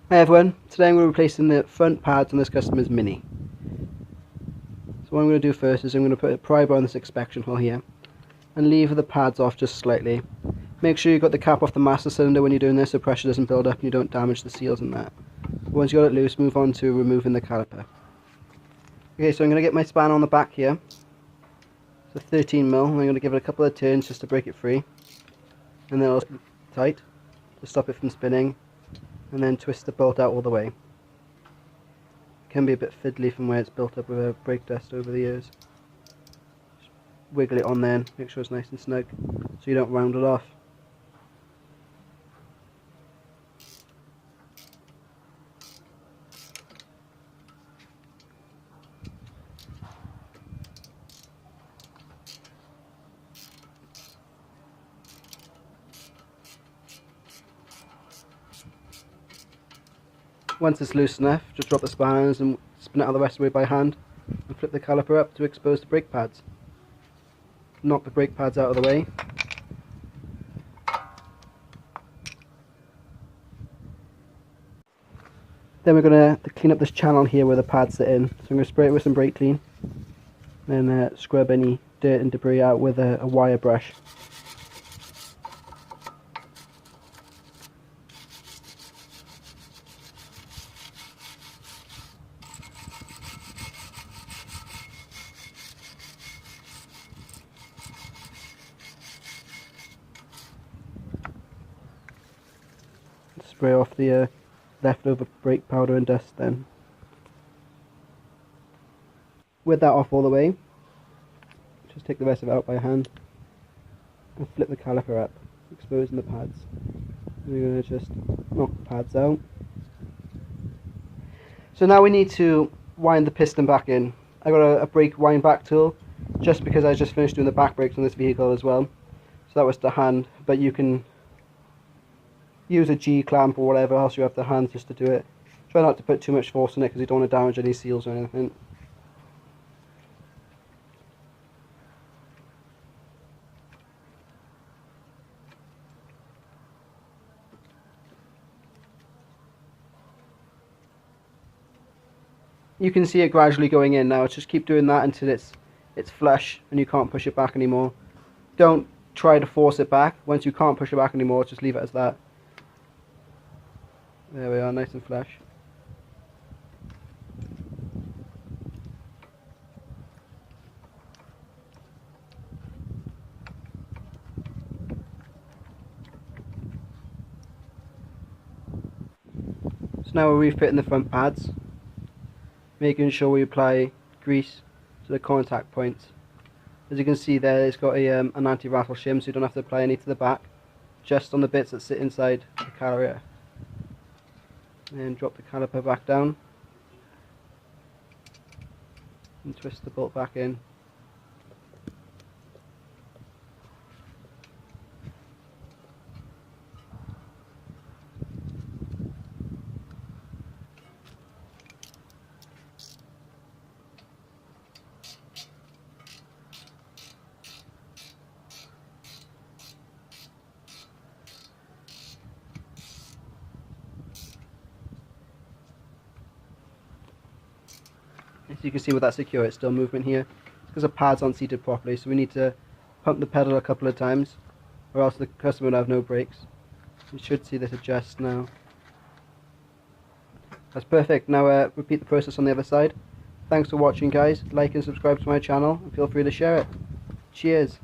Hi everyone, today I'm going to be replacing the front pads on this customer's Mini. So what I'm going to do first is I'm going to put a pry bar on this inspection hole here and lever the pads off just slightly. Make sure you've got the cap off the master cylinder when you're doing this so pressure doesn't build up and you don't damage the seals in that. Once you've got it loose, move on to removing the caliper. Okay, so I'm going to get my spanner on the back here. It's a 13mm and I'm going to give it a couple of turns just to break it free. And then I'll tight to stop it from spinning. And then twist the bolt out all the way. It can be a bit fiddly from where it's built up with brake dust over the years. Just wiggle it on there, make sure it's nice and snug so you don't round it off. Once it's loose enough, just drop the spanners and spin it out the rest of the way by hand and flip the caliper up to expose the brake pads. Knock the brake pads out of the way. Then we're going to clean up this channel here where the pads sit in. So I'm going to spray it with some brake clean, then scrub any dirt and debris out with a wire brush. Spray off the leftover brake powder and dust then. With that off all the way, just take the rest of it out by hand and flip the caliper up, exposing the pads. We're going to just knock the pads out. So now we need to wind the piston back in. I got a brake wind back tool just because I just finished doing the back brakes on this vehicle as well. So that was to hand, but you can use a G-clamp or whatever else you have to hand just to do it. Try not to put too much force on it because you don't want to damage any seals or anything. You can see it gradually going in now. Just keep doing that until it's flush and you can't push it back anymore. Don't try to force it back. Once you can't push it back anymore, just leave it as that. There we are, nice and flush. So now we're refitting the front pads, making sure we apply grease to the contact points. As you can see there, it's got an anti-rattle shim, so you don't have to apply any to the back, just on the bits that sit inside the carburetor. And then drop the caliper back down and twist the bolt back in. As you can see with that secure, it's still movement here. It's because the pads aren't seated properly, so we need to pump the pedal a couple of times or else the customer will have no brakes. You should see this adjust now. That's perfect. Now repeat the process on the other side. Thanks for watching guys. Like and subscribe to my channel and feel free to share it. Cheers.